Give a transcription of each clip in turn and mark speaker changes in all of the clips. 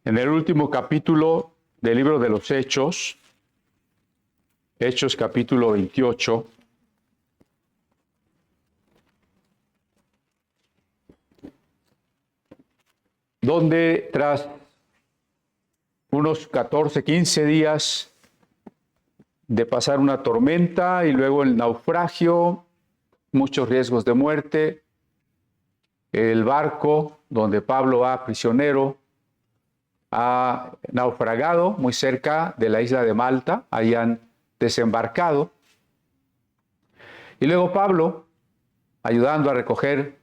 Speaker 1: En el último capítulo del libro de los Hechos, Hechos capítulo 28, donde tras unos 14, 15 días de pasar una tormenta y luego el naufragio, muchos riesgos de muerte, el barco donde Pablo va prisionero ha naufragado muy cerca de la isla de Malta, ahí han desembarcado. Y luego Pablo, ayudando a recoger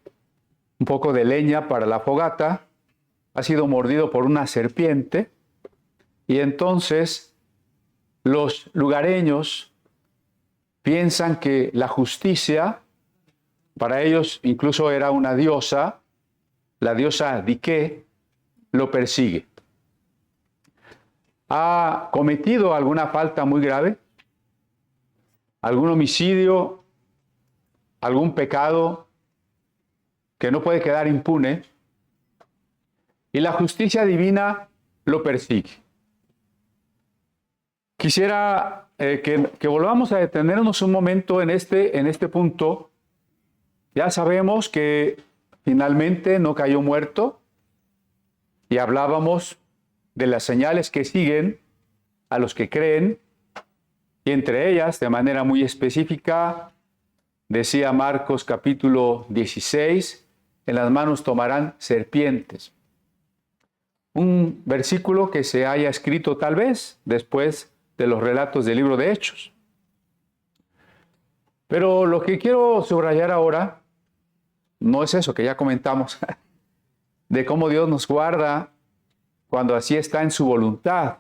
Speaker 1: un poco de leña para la fogata, ha sido mordido por una serpiente y entonces los lugareños piensan que la justicia, para ellos incluso era una diosa, la diosa Dike, lo persigue. ¿Ha cometido alguna falta muy grave? ¿Algún homicidio? ¿Algún pecado que no puede quedar impune? Y la justicia divina lo persigue. Quisiera que volvamos a detenernos un momento en este punto. Ya sabemos que finalmente no cayó muerto y hablábamos de las señales que siguen a los que creen, y entre ellas, de manera muy específica, decía Marcos capítulo 16, en las manos tomarán serpientes. Un versículo que se haya escrito tal vez después de los relatos del libro de Hechos. Pero lo que quiero subrayar ahora no es eso que ya comentamos, de cómo Dios nos guarda cuando así está en su voluntad,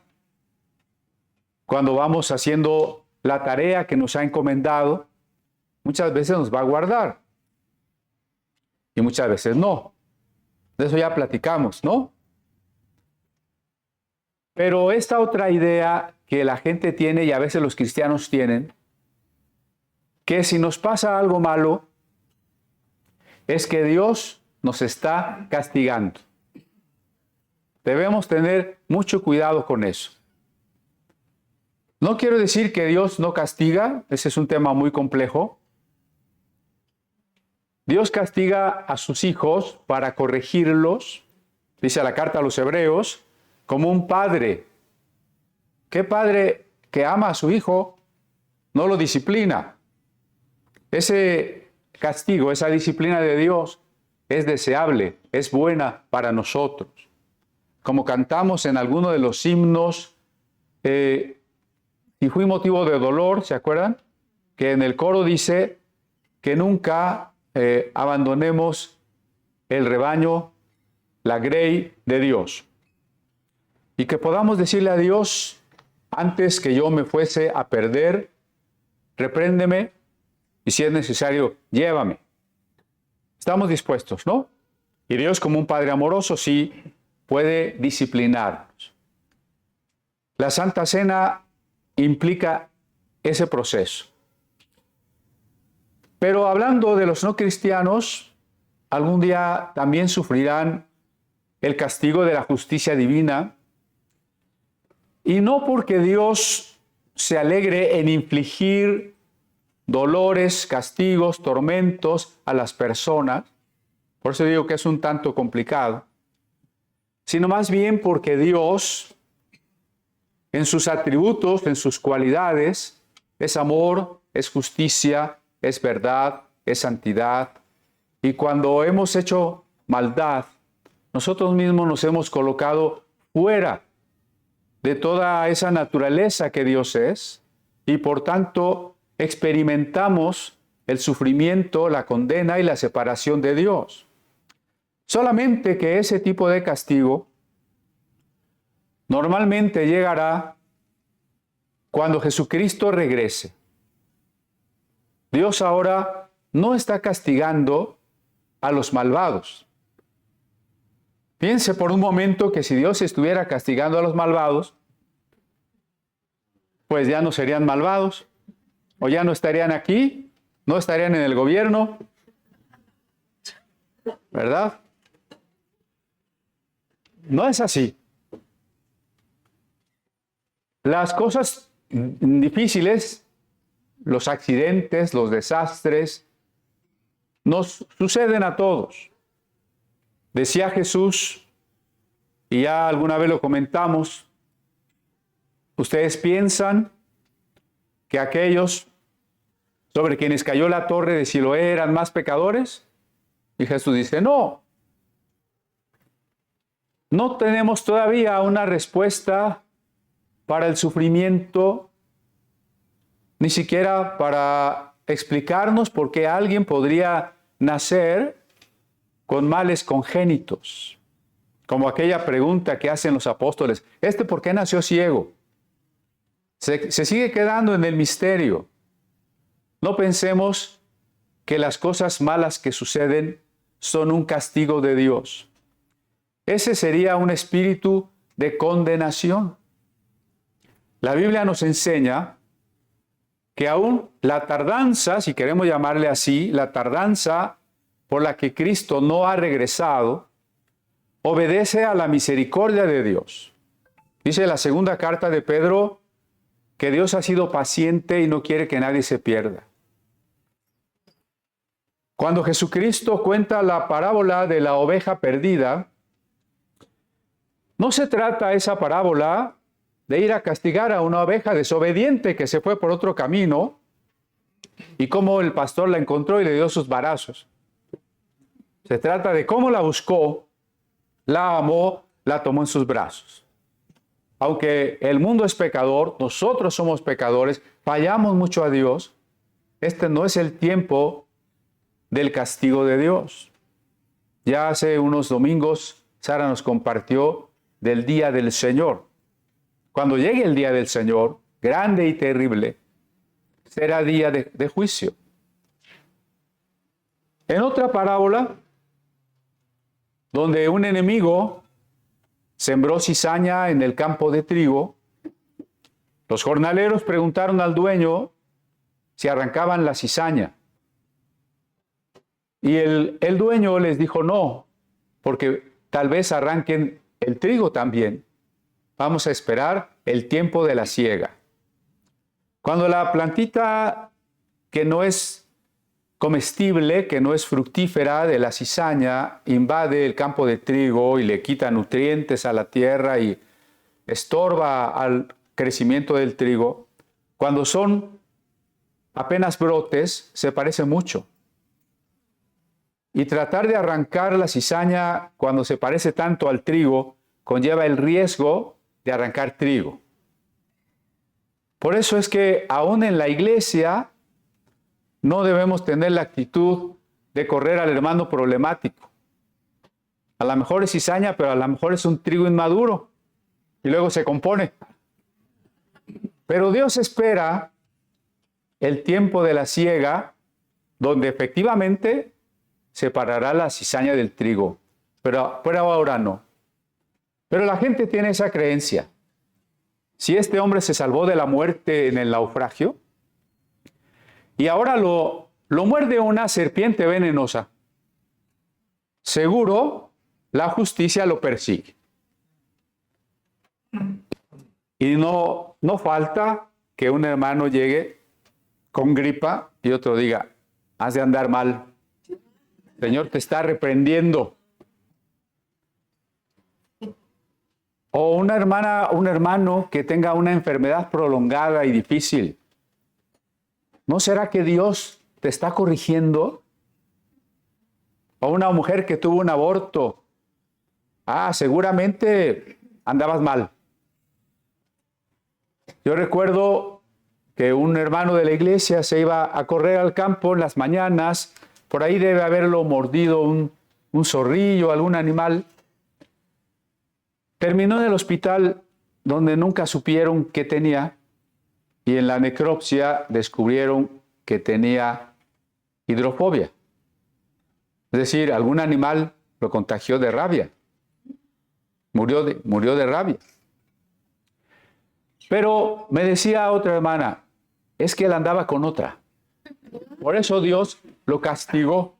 Speaker 1: cuando vamos haciendo la tarea que nos ha encomendado, muchas veces nos va a guardar y muchas veces no. De eso ya platicamos, ¿no? Pero esta otra idea que la gente tiene y a veces los cristianos tienen, que si nos pasa algo malo, es que Dios nos está castigando. Debemos tener mucho cuidado con eso. No quiero decir que Dios no castiga, ese es un tema muy complejo. Dios castiga a sus hijos para corregirlos, dice la carta a los Hebreos, como un padre. ¿Qué padre que ama a su hijo no lo disciplina? Ese castigo, esa disciplina de Dios es deseable, es buena para nosotros. Como cantamos en alguno de los himnos, si fui motivo de dolor, ¿se acuerdan? Que en el coro dice que nunca abandonemos el rebaño, la grey de Dios. Y que podamos decirle a Dios, antes que yo me fuese a perder, repréndeme y si es necesario, llévame. Estamos dispuestos, ¿no? Y Dios, como un Padre amoroso, sí puede disciplinarnos. La Santa Cena implica ese proceso. Pero hablando de los no cristianos, algún día también sufrirán el castigo de la justicia divina, y no porque Dios se alegre en infligir dolores, castigos, tormentos a las personas, por eso digo que es un tanto complicado, sino más bien porque Dios, en sus atributos, en sus cualidades, es amor, es justicia, es verdad, es santidad. Y cuando hemos hecho maldad, nosotros mismos nos hemos colocado fuera de toda esa naturaleza que Dios es, y por tanto experimentamos el sufrimiento, la condena y la separación de Dios. Solamente que ese tipo de castigo normalmente llegará cuando Jesucristo regrese. Dios ahora no está castigando a los malvados. Piense por un momento que si Dios estuviera castigando a los malvados, pues ya no serían malvados, o ya no estarían aquí, no estarían en el gobierno, ¿verdad? No es así. las cosas difíciles, los accidentes, los desastres, nos suceden a todos. Decía Jesús, y ya alguna vez lo comentamos, ustedes piensan que aquellos sobre quienes cayó la torre de Siloé eran más pecadores. Y Jesús dice, no. No tenemos todavía una respuesta para el sufrimiento, ni siquiera para explicarnos por qué alguien podría nacer con males congénitos. Como aquella pregunta que hacen los apóstoles, ¿por qué nació ciego? Se sigue quedando en el misterio. No pensemos que las cosas malas que suceden son un castigo de Dios. Ese sería un espíritu de condenación. La Biblia nos enseña que aún la tardanza, si queremos llamarle así, la tardanza por la que Cristo no ha regresado, obedece a la misericordia de Dios. Dice la segunda carta de Pedro que Dios ha sido paciente y no quiere que nadie se pierda. Cuando Jesucristo cuenta la parábola de la oveja perdida, no se trata esa parábola de ir a castigar a una oveja desobediente que se fue por otro camino y cómo el pastor la encontró y le dio sus varazos. Se trata de cómo la buscó, la amó, la tomó en sus brazos. Aunque el mundo es pecador, nosotros somos pecadores, fallamos mucho a Dios, este no es el tiempo del castigo de Dios. Ya hace unos domingos, Sara nos compartió del día del Señor. Cuando llegue el día del Señor, grande y terrible, será día de juicio. En otra parábola, donde un enemigo sembró cizaña en el campo de trigo, los jornaleros preguntaron al dueño si arrancaban la cizaña. Y el dueño les dijo no, porque tal vez arranquen el trigo también. Vamos a esperar el tiempo de la siega. Cuando la plantita que no es comestible, que no es fructífera de la cizaña, invade el campo de trigo y le quita nutrientes a la tierra y estorba al crecimiento del trigo, cuando son apenas brotes, se parece mucho. Y tratar de arrancar la cizaña cuando se parece tanto al trigo conlleva el riesgo de arrancar trigo. Por eso es que aún en la iglesia no debemos tener la actitud de correr al hermano problemático. A lo mejor es cizaña, pero a lo mejor es un trigo inmaduro y luego se compone. Pero Dios espera el tiempo de la siega, donde efectivamente separará la cizaña del trigo, pero ahora no. Pero la gente tiene esa creencia. Si este hombre se salvó de la muerte en el naufragio y ahora lo muerde una serpiente venenosa, seguro la justicia lo persigue. Y no falta que un hermano llegue con gripa y otro diga, has de andar mal. El Señor te está reprendiendo. O una hermana, un hermano que tenga una enfermedad prolongada y difícil. ¿No será que Dios te está corrigiendo? O una mujer que tuvo un aborto. Seguramente andabas mal. Yo recuerdo que un hermano de la iglesia se iba a correr al campo en las mañanas. Por ahí debe haberlo mordido un zorrillo, algún animal. Terminó en el hospital donde nunca supieron qué tenía y en la necropsia descubrieron que tenía hidrofobia. Es decir, algún animal lo contagió de rabia. Murió de rabia. Pero me decía otra hermana, es que él andaba con otra. Por eso Dios lo castigó.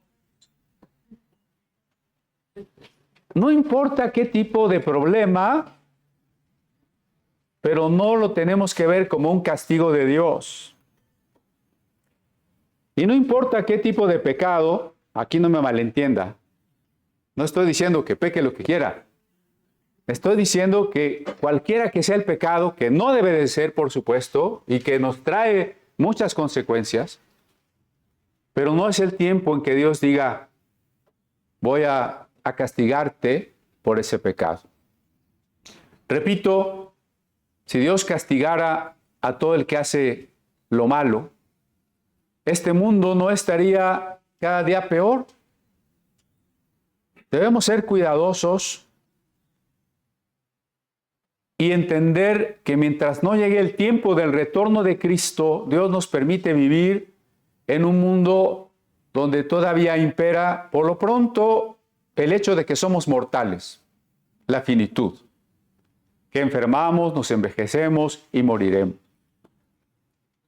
Speaker 1: No importa qué tipo de problema, pero no lo tenemos que ver como un castigo de Dios. Y no importa qué tipo de pecado, aquí no me malentienda. No estoy diciendo que peque lo que quiera. Estoy diciendo que cualquiera que sea el pecado, que no debe de ser, por supuesto, y que nos trae muchas consecuencias, pero no es el tiempo en que Dios diga, voy a castigarte por ese pecado. Repito, si Dios castigara a todo el que hace lo malo, este mundo no estaría cada día peor. Debemos ser cuidadosos y entender que mientras no llegue el tiempo del retorno de Cristo, Dios nos permite vivir en un mundo donde todavía impera, por lo pronto, el hecho de que somos mortales, la finitud, que enfermamos, nos envejecemos y moriremos.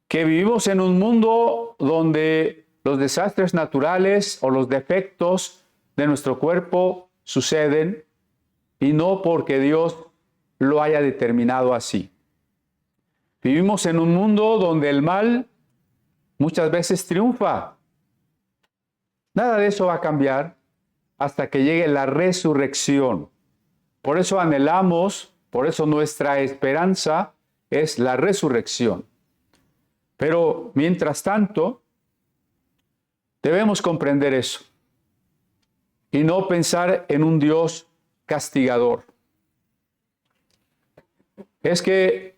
Speaker 1: Que vivimos en un mundo donde los desastres naturales o los defectos de nuestro cuerpo suceden y no porque Dios lo haya determinado así. Vivimos en un mundo donde el mal muchas veces triunfa. Nada de eso va a cambiar hasta que llegue la resurrección. Por eso anhelamos, por eso nuestra esperanza es la resurrección. Pero mientras tanto, debemos comprender eso y no pensar en un Dios castigador. Es que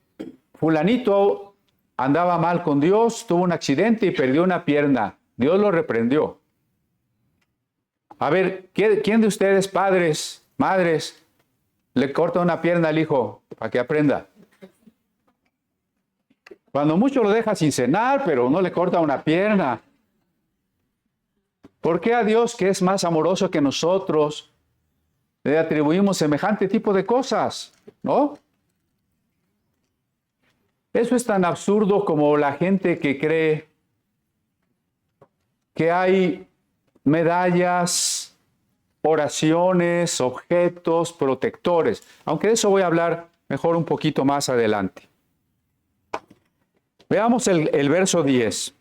Speaker 1: fulanito andaba mal con Dios, tuvo un accidente y perdió una pierna. Dios lo reprendió. A ver, ¿quién de ustedes, padres, madres, le corta una pierna al hijo para que aprenda? Cuando mucho lo deja sin cenar, pero no le corta una pierna. ¿Por qué a Dios, que es más amoroso que nosotros, le atribuimos semejante tipo de cosas? ¿No? Eso es tan absurdo como la gente que cree que hay medallas, oraciones, objetos, protectores. Aunque de eso voy a hablar mejor un poquito más adelante. Veamos el verso 10.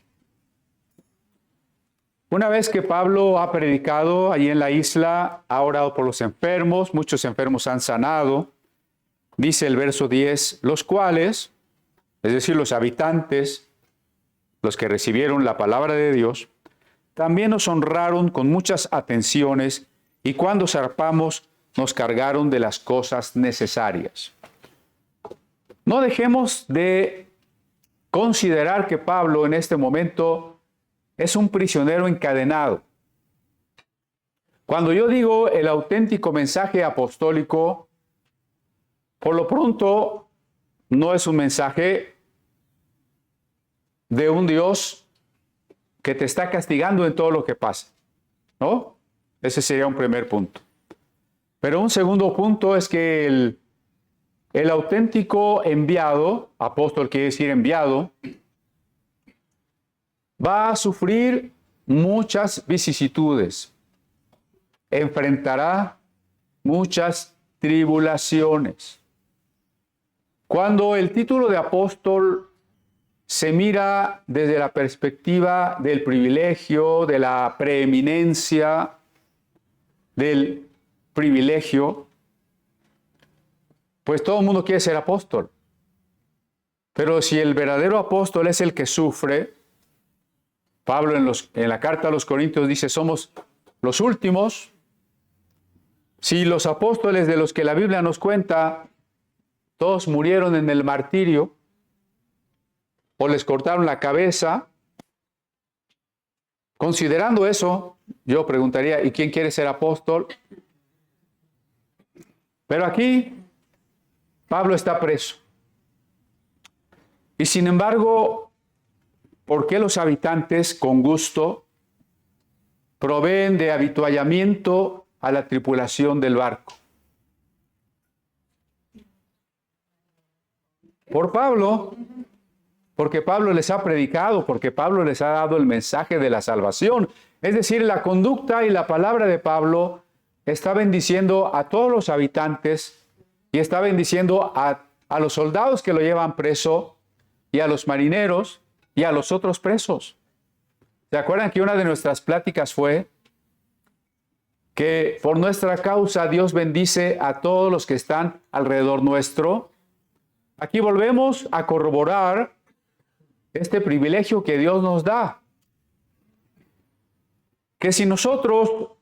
Speaker 1: Una vez que Pablo ha predicado allí en la isla, ha orado por los enfermos, muchos enfermos han sanado, dice el verso 10, los cuales, es decir, los habitantes, los que recibieron la palabra de Dios, también nos honraron con muchas atenciones y cuando zarpamos nos cargaron de las cosas necesarias. No dejemos de considerar que Pablo en este momento es un prisionero encadenado. Cuando yo digo el auténtico mensaje apostólico, por lo pronto no es un mensaje de un Dios que te está castigando en todo lo que pasa, ¿no? Ese sería un primer punto. Pero un segundo punto es que el auténtico enviado, apóstol quiere decir enviado, va a sufrir muchas vicisitudes, enfrentará muchas tribulaciones. Cuando el título de apóstol se mira desde la perspectiva del privilegio, de la preeminencia, del privilegio, pues todo el mundo quiere ser apóstol. Pero si el verdadero apóstol es el que sufre, Pablo en la carta a los Corintios dice, somos los últimos. Si los apóstoles de los que la Biblia nos cuenta, todos murieron en el martirio, o les cortaron la cabeza, considerando eso, yo preguntaría, ¿y quién quiere ser apóstol? Pero aquí Pablo está preso. Y sin embargo, ¿por qué los habitantes con gusto proveen de avituallamiento a la tripulación del barco? Por Pablo, porque Pablo les ha predicado, porque Pablo les ha dado el mensaje de la salvación. Es decir, la conducta y la palabra de Pablo está bendiciendo a todos los habitantes y está bendiciendo a a los soldados que lo llevan preso y a los marineros y a los otros presos. ¿Se acuerdan que una de nuestras pláticas fue que por nuestra causa Dios bendice a todos los que están alrededor nuestro? Aquí volvemos a corroborar este privilegio que Dios nos da. Que si nosotros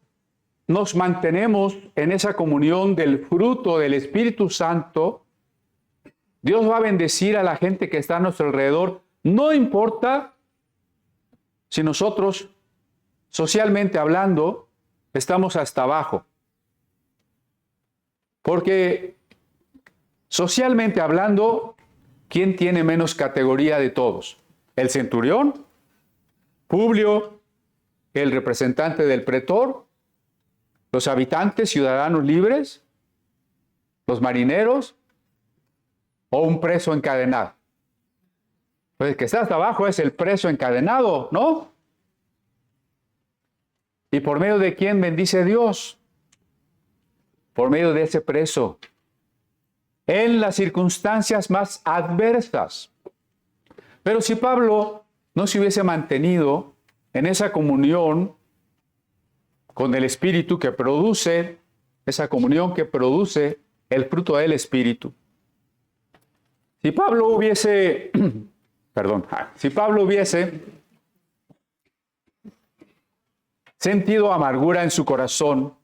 Speaker 1: nos mantenemos en esa comunión del fruto del Espíritu Santo, Dios va a bendecir a la gente que está a nuestro alrededor. No importa si nosotros, socialmente hablando, estamos hasta abajo. Porque socialmente hablando, ¿quién tiene menos categoría de todos? ¿El centurión? ¿Publio? ¿El representante del pretor? ¿Los habitantes, ciudadanos libres? ¿Los marineros? ¿O un preso encadenado? Pues el que está hasta abajo es el preso encadenado, ¿no? ¿Y por medio de quién bendice Dios? Por medio de ese preso. En las circunstancias más adversas. Pero si Pablo no se hubiese mantenido en esa comunión con el Espíritu que produce, esa comunión que produce el fruto del Espíritu. Si Pablo hubiese, si Pablo hubiese sentido amargura en su corazón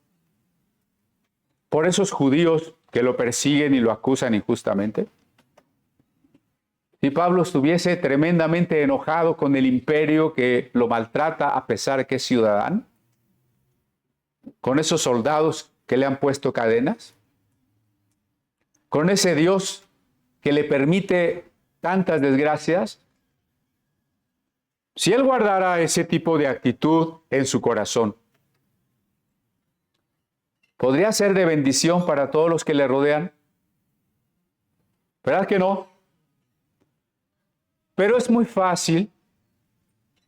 Speaker 1: por esos judíos que lo persiguen y lo acusan injustamente, si Pablo estuviese tremendamente enojado con el imperio que lo maltrata a pesar de que es ciudadano, con esos soldados que le han puesto cadenas, con ese Dios que le permite tantas desgracias, si él guardara ese tipo de actitud en su corazón, ¿podría ser de bendición para todos los que le rodean? ¿Verdad que no? Pero es muy fácil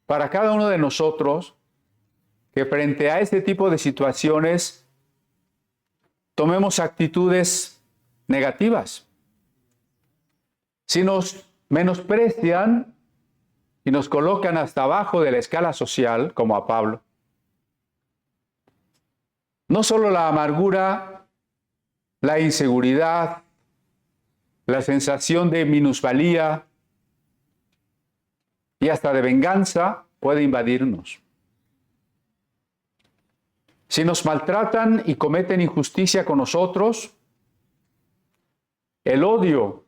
Speaker 1: para cada uno de nosotros que frente a este tipo de situaciones tomemos actitudes negativas. Si nos menosprecian y nos colocan hasta abajo de la escala social, como a Pablo, no solo la amargura, la inseguridad, la sensación de minusvalía y hasta de venganza puede invadirnos. Si nos maltratan y cometen injusticia con nosotros, el odio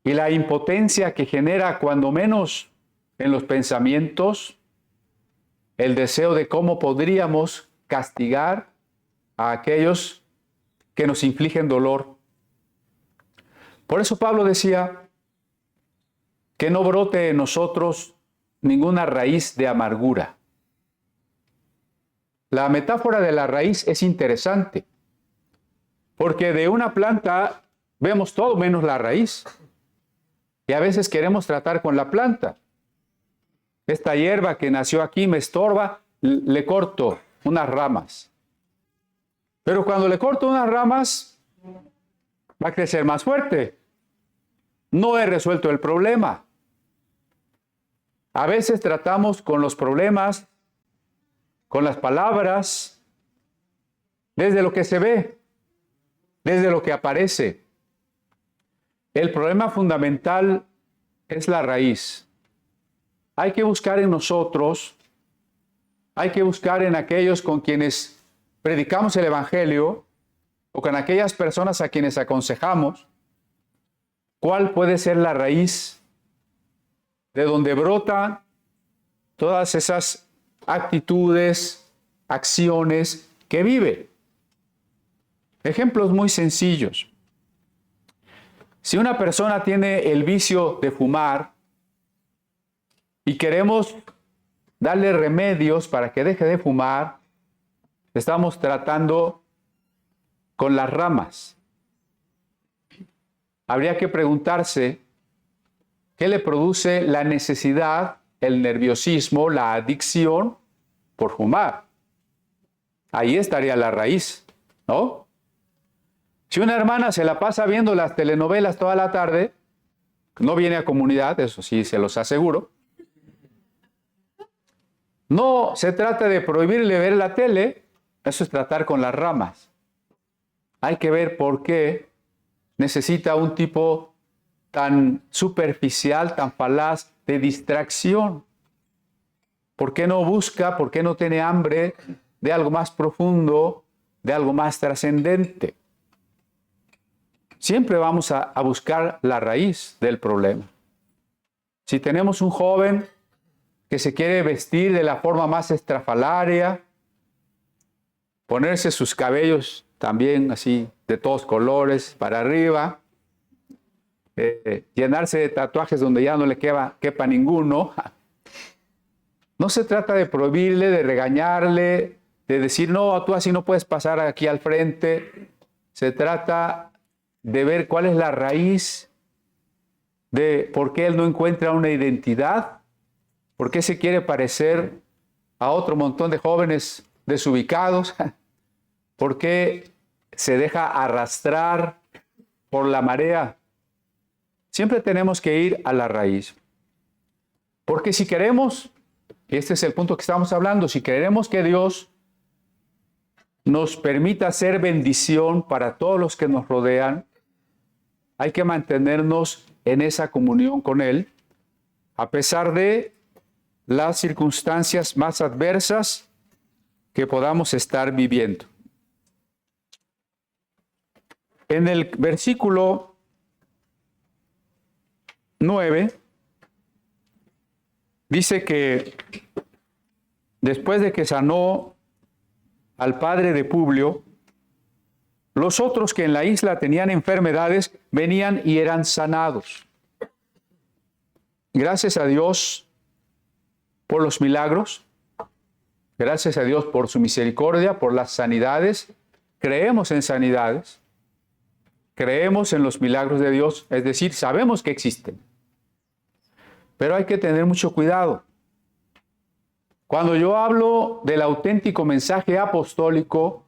Speaker 1: y la impotencia que genera cuando menos en los pensamientos, el deseo de cómo podríamos castigar a aquellos que nos infligen dolor. Por eso Pablo decía que no brote en nosotros ninguna raíz de amargura. La metáfora de la raíz es interesante, porque de una planta vemos todo menos la raíz. Y a veces queremos tratar con la planta. Esta hierba que nació aquí me estorba, le corto unas ramas. Pero cuando le corto unas ramas, va a crecer más fuerte. No he resuelto el problema. A veces tratamos con los problemas, con las palabras, desde lo que se ve, desde lo que aparece. El problema fundamental es la raíz. Hay que buscar en nosotros, hay que buscar en aquellos con quienes predicamos el Evangelio o con aquellas personas a quienes aconsejamos, cuál puede ser la raíz de donde brotan todas esas actitudes, acciones que vive. Ejemplos muy sencillos. Si una persona tiene el vicio de fumar y queremos darle remedios para que deje de fumar, estamos tratando con las ramas. Habría que preguntarse qué le produce la necesidad, el nerviosismo, la adicción por fumar. Ahí estaría la raíz, ¿no? Si una hermana se la pasa viendo las telenovelas toda la tarde, no viene a comunidad, eso sí se los aseguro. No se trata de prohibirle ver la tele, eso es tratar con las ramas. Hay que ver por qué necesita un tipo tan superficial, tan falaz de distracción. ¿Por qué no busca, por qué no tiene hambre de algo más profundo, de algo más trascendente? Siempre vamos a buscar la raíz del problema. Si tenemos un joven que se quiere vestir de la forma más estrafalaria, ponerse sus cabellos también así de todos colores para arriba, llenarse de tatuajes donde ya no le quepa ninguno. No se trata de prohibirle, de regañarle, de decir, no, tú así no puedes pasar aquí al frente. Se trata de ver cuál es la raíz de por qué él no encuentra una identidad, por qué se quiere parecer a otro montón de jóvenes desubicados, por qué se deja arrastrar por la marea. Siempre tenemos que ir a la raíz. Porque si queremos, y este es el punto que estamos hablando, si queremos que Dios nos permita ser bendición para todos los que nos rodean, hay que mantenernos en esa comunión con Él, a pesar de las circunstancias más adversas que podamos estar viviendo. En el versículo 9, dice que después de que sanó al padre de Publio, los otros que en la isla tenían enfermedades venían y eran sanados. Gracias a Dios por los milagros, gracias a Dios por su misericordia, por las sanidades. Creemos en sanidades, creemos en los milagros de Dios, es decir, sabemos que existen. Pero hay que tener mucho cuidado. Cuando yo hablo del auténtico mensaje apostólico,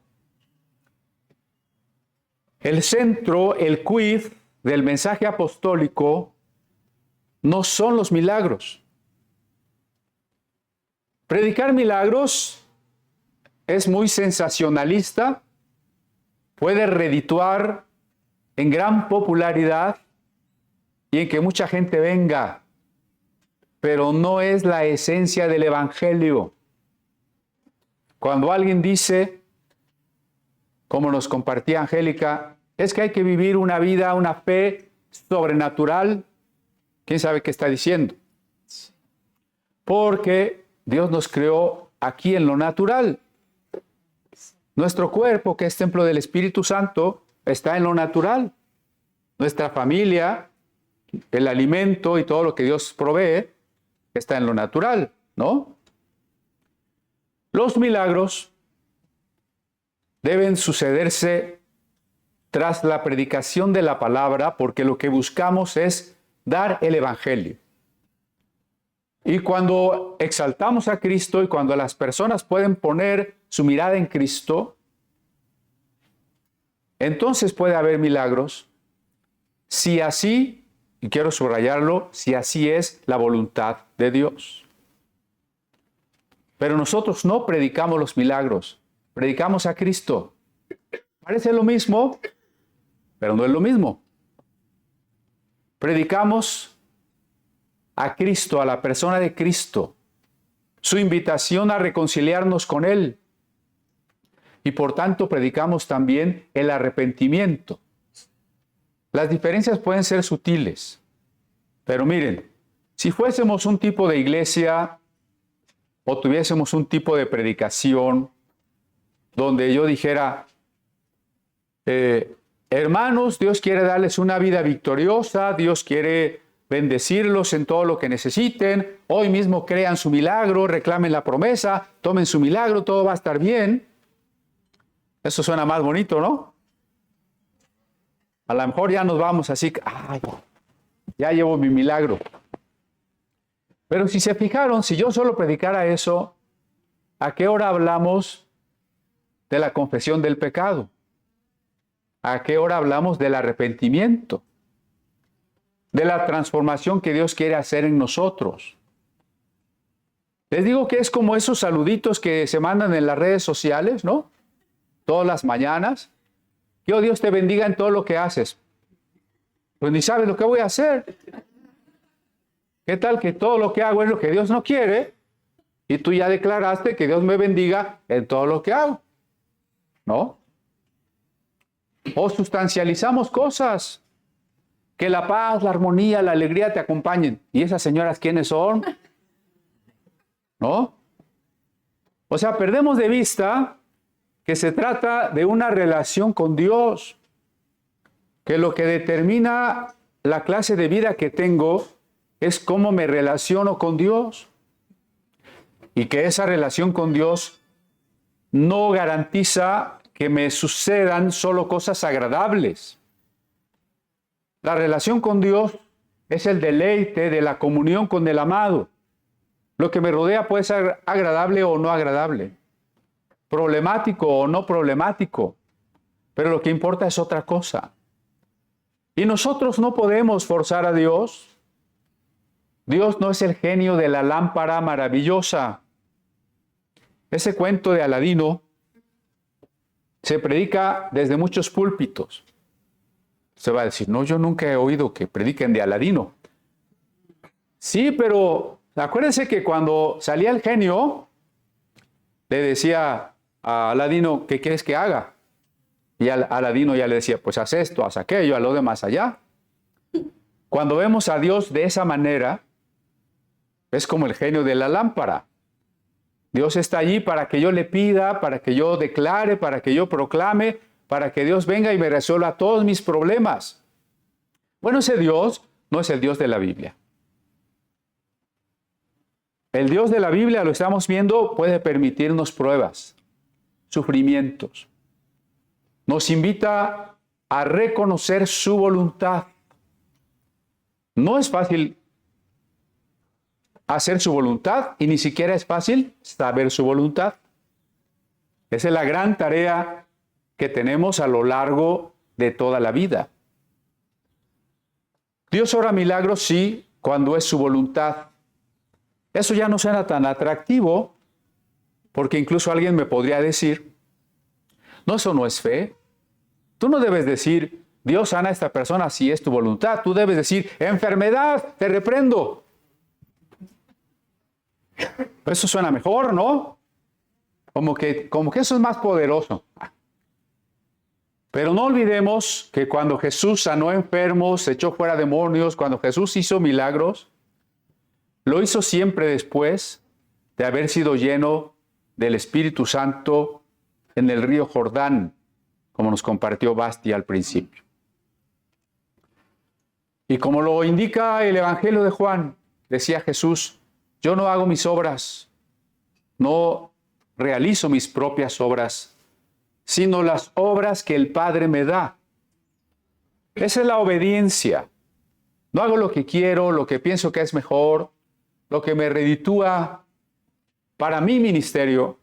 Speaker 1: el centro, el quid del mensaje apostólico no son los milagros. Predicar milagros es muy sensacionalista, puede redituar en gran popularidad y en que mucha gente venga, pero no es la esencia del evangelio. Cuando alguien dice, como nos compartía Angélica, es que hay que vivir una vida, una fe sobrenatural, ¿quién sabe qué está diciendo? Porque Dios nos creó aquí en lo natural. Nuestro cuerpo, que es templo del Espíritu Santo, está en lo natural. Nuestra familia, el alimento y todo lo que Dios provee, está en lo natural, ¿no? Los milagros deben sucederse tras la predicación de la palabra, porque lo que buscamos es dar el evangelio. Y cuando exaltamos a Cristo y cuando las personas pueden poner su mirada en Cristo, entonces puede haber milagros, si así, y quiero subrayarlo, si así es la voluntad de Dios. Pero nosotros no predicamos los milagros, predicamos a Cristo. Parece lo mismo, pero no es lo mismo. Predicamos a Cristo, a la persona de Cristo, su invitación a reconciliarnos con Él. Y por tanto predicamos también el arrepentimiento. Las diferencias pueden ser sutiles, pero miren, si fuésemos un tipo de iglesia o tuviésemos un tipo de predicación donde yo dijera, hermanos, Dios quiere darles una vida victoriosa, Dios quiere bendecirlos en todo lo que necesiten, hoy mismo crean su milagro, reclamen la promesa, tomen su milagro, todo va a estar bien. Eso suena más bonito, ¿no? A lo mejor ya nos vamos así, ay, ya llevo mi milagro. Pero si se fijaron, si yo solo predicara eso, ¿a qué hora hablamos de la confesión del pecado? ¿A qué hora hablamos del arrepentimiento? De la transformación que Dios quiere hacer en nosotros. Les digo que es como esos saluditos que se mandan en las redes sociales, ¿no? Todas las mañanas. Que Dios te bendiga en todo lo que haces. Pues ni sabes lo que voy a hacer. ¿Qué tal que todo lo que hago es lo que Dios no quiere? Y tú ya declaraste que Dios me bendiga en todo lo que hago. ¿No? O sustancializamos cosas. Que la paz, la armonía, la alegría te acompañen. ¿Y esas señoras quiénes son? ¿No? O sea, perdemos de vista que se trata de una relación con Dios. Que lo que determina la clase de vida que tengo es cómo me relaciono con Dios. Y que esa relación con Dios no garantiza que me sucedan solo cosas agradables. La relación con Dios es el deleite de la comunión con el amado. Lo que me rodea puede ser agradable o no agradable, problemático o no problemático, pero lo que importa es otra cosa. Y nosotros no podemos forzar a Dios. Dios no es el genio de la lámpara maravillosa. Ese cuento de Aladino se predica desde muchos púlpitos. Se va a decir, no, yo nunca he oído que prediquen de Aladino. Sí, pero acuérdense que cuando salía el genio, le decía a Aladino, ¿qué quieres que haga? Y Aladino ya le decía, pues haz esto, haz aquello, haz lo de más allá. Cuando vemos a Dios de esa manera, es como el genio de la lámpara. Dios está allí para que yo le pida, para que yo declare, para que yo proclame, para que Dios venga y me resuelva todos mis problemas. Bueno, ese Dios no es el Dios de la Biblia. El Dios de la Biblia, lo estamos viendo, puede permitirnos pruebas, sufrimientos. Nos invita a reconocer su voluntad. No es fácil hacer su voluntad y ni siquiera es fácil saber su voluntad. Esa es la gran tarea que tenemos a lo largo de toda la vida. Dios obra milagros, sí, cuando es su voluntad. Eso ya no suena tan atractivo, porque incluso alguien me podría decir, no, eso no es fe. Tú no debes decir, Dios sana a esta persona si es tu voluntad. Tú debes decir, enfermedad, te reprendo. Eso suena mejor, ¿no? Como que eso es más poderoso. Pero no olvidemos que cuando Jesús sanó enfermos, echó fuera demonios, cuando Jesús hizo milagros, lo hizo siempre después de haber sido lleno del Espíritu Santo en el río Jordán, como nos compartió Basti al principio. Y como lo indica el Evangelio de Juan, decía Jesús, yo no hago mis obras, no realizo mis propias obras, sino las obras que el Padre me da. Esa es la obediencia. No hago lo que quiero, lo que pienso que es mejor, lo que me reditúa para mi ministerio.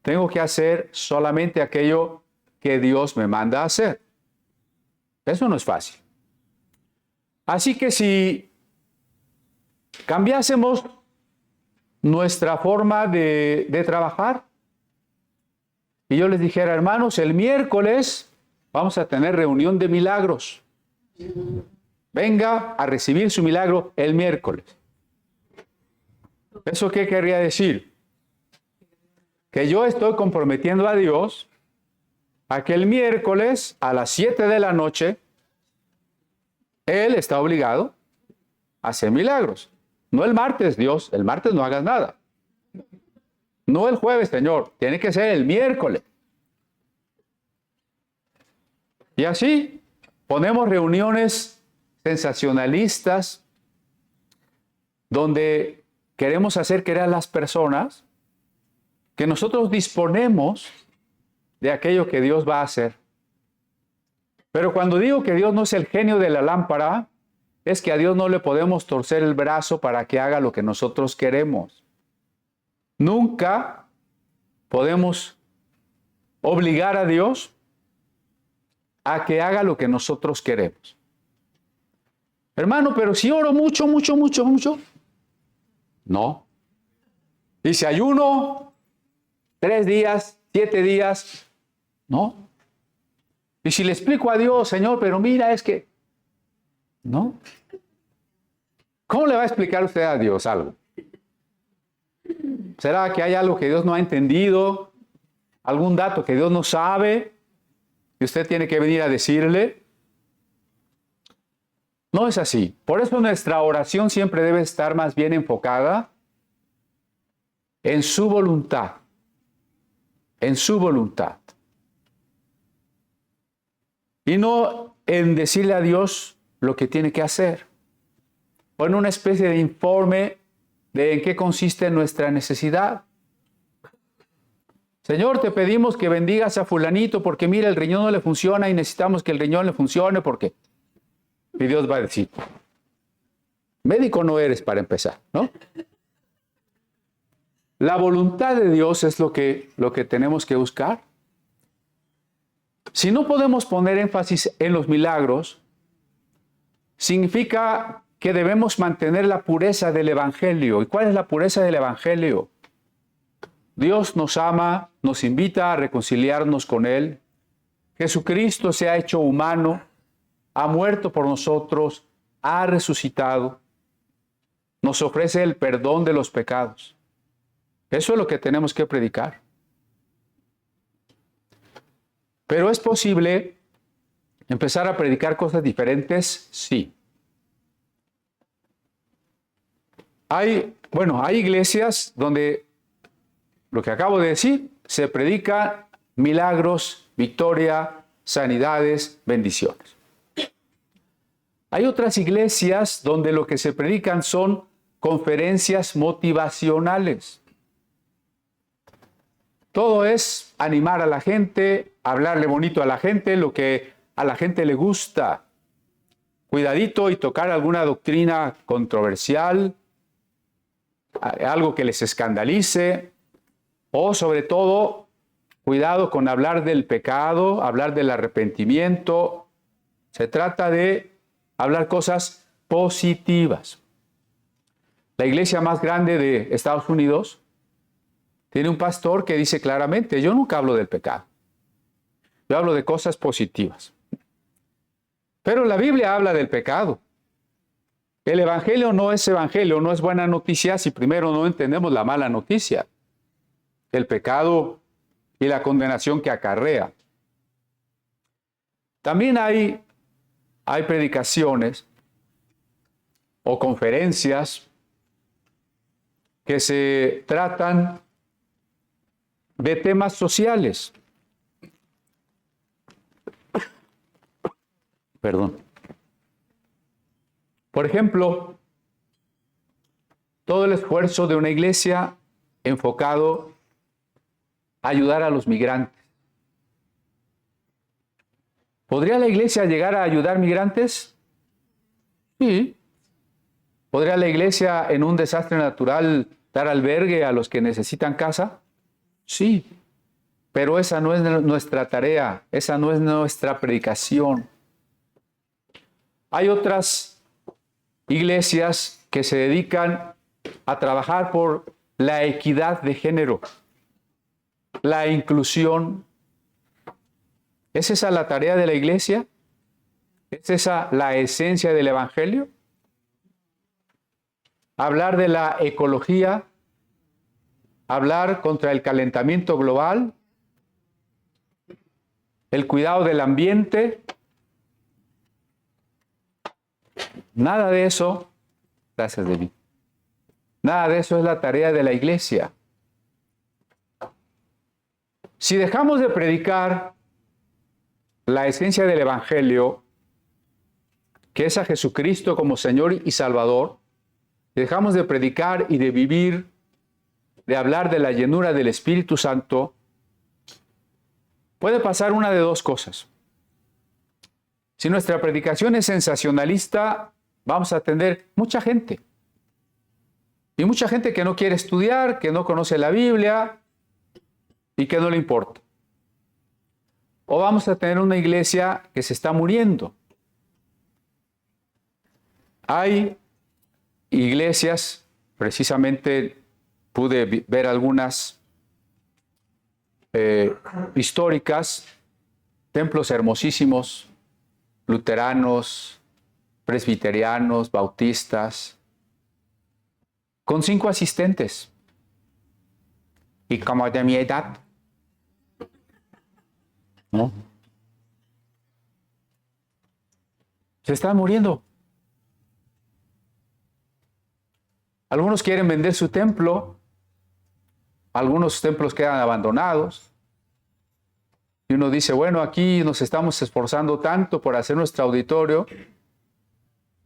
Speaker 1: Tengo que hacer solamente aquello que Dios me manda a hacer. Eso no es fácil. Así que si cambiásemos nuestra forma de trabajar, y yo les dijera, hermanos, el miércoles vamos a tener reunión de milagros. Venga a recibir su milagro el miércoles. ¿Eso qué querría decir? Que yo estoy comprometiendo a Dios a que el miércoles a las 7 de la noche Él está obligado a hacer milagros. No el martes, Dios, el martes no hagas nada. No el jueves, Señor, tiene que ser el miércoles. Y así ponemos reuniones sensacionalistas donde queremos hacer creer a las personas que nosotros disponemos de aquello que Dios va a hacer. Pero cuando digo que Dios no es el genio de la lámpara, es que a Dios no le podemos torcer el brazo para que haga lo que nosotros queremos. Nunca podemos obligar a Dios a que haga lo que nosotros queremos. Hermano, pero si oro mucho, mucho, mucho, mucho. No. Y si ayuno 3 días, 7 días. No. Y si le explico a Dios, Señor, pero mira, es que. No. ¿Cómo le va a explicar usted a Dios algo? ¿Será que hay algo que Dios no ha entendido? ¿Algún dato que Dios no sabe? Y usted tiene que venir a decirle. No es así. Por eso nuestra oración siempre debe estar más bien enfocada en su voluntad. En su voluntad. Y no en decirle a Dios lo que tiene que hacer. O en una especie de informe de en qué consiste nuestra necesidad. Señor, te pedimos que bendigas a fulanito porque mira, el riñón no le funciona y necesitamos que el riñón le funcione porque... Y Dios va a decir, médico no eres para empezar, ¿no? La voluntad de Dios es lo que tenemos que buscar. Si no podemos poner énfasis en los milagros, significa que debemos mantener la pureza del Evangelio. ¿Y cuál es la pureza del Evangelio? Dios nos ama, nos invita a reconciliarnos con Él. Jesucristo se ha hecho humano, ha muerto por nosotros, ha resucitado, nos ofrece el perdón de los pecados. Eso es lo que tenemos que predicar. Pero ¿es posible empezar a predicar cosas diferentes? Sí. Hay iglesias donde, lo que acabo de decir, se predican milagros, victoria, sanidades, bendiciones. Hay otras iglesias donde lo que se predican son conferencias motivacionales. Todo es animar a la gente, hablarle bonito a la gente, lo que a la gente le gusta. Cuidadito y tocar alguna doctrina controversial, algo que les escandalice, o sobre todo, cuidado con hablar del pecado, hablar del arrepentimiento. Se trata de hablar cosas positivas. La iglesia más grande de Estados Unidos tiene un pastor que dice claramente, yo nunca hablo del pecado. Yo hablo de cosas positivas. Pero la Biblia habla del pecado. El evangelio no es buena noticia si primero no entendemos la mala noticia, el pecado y la condenación que acarrea. También hay predicaciones o conferencias que se tratan de temas sociales. Perdón. Por ejemplo, todo el esfuerzo de una iglesia enfocado a ayudar a los migrantes. ¿Podría la iglesia llegar a ayudar migrantes? Sí. ¿Podría la iglesia en un desastre natural dar albergue a los que necesitan casa? Sí. Pero esa no es nuestra tarea, esa no es nuestra predicación. Hay otras iglesias que se dedican a trabajar por la equidad de género, la inclusión. ¿Es esa la tarea de la iglesia? ¿Es esa la esencia del evangelio? Hablar de la ecología, hablar contra el calentamiento global, el cuidado del ambiente. Nada de eso, gracias David, nada de eso es la tarea de la iglesia. Si dejamos de predicar la esencia del evangelio, que es a Jesucristo como Señor y Salvador, dejamos de predicar y de vivir, de hablar de la llenura del Espíritu Santo, puede pasar una de dos cosas. Si nuestra predicación es sensacionalista, vamos a tener mucha gente. Y mucha gente que no quiere estudiar, que no conoce la Biblia y que no le importa. o vamos a tener una iglesia que se está muriendo. Hay iglesias, precisamente pude ver algunas históricas, templos hermosísimos, luteranos, presbiterianos, bautistas, con 5 asistentes. Y como de mi edad, ¿no? Se están muriendo. Algunos quieren vender su templo, algunos templos quedan abandonados. Y uno dice, bueno, aquí nos estamos esforzando tanto por hacer nuestro auditorio.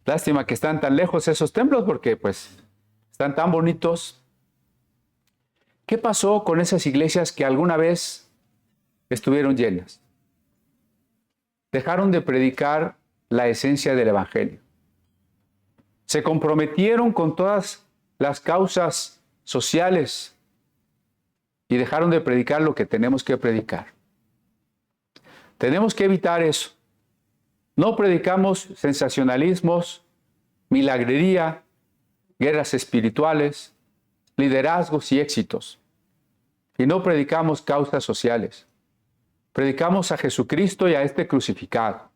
Speaker 1: Lástima que están tan lejos esos templos porque pues están tan bonitos. ¿Qué pasó con esas iglesias que alguna vez estuvieron llenas? Dejaron de predicar la esencia del evangelio. Se comprometieron con todas las causas sociales y dejaron de predicar lo que tenemos que predicar. Tenemos que evitar eso. No predicamos sensacionalismos, milagrería, guerras espirituales, liderazgos y éxitos. Y no predicamos causas sociales. Predicamos a Jesucristo y a este crucificado.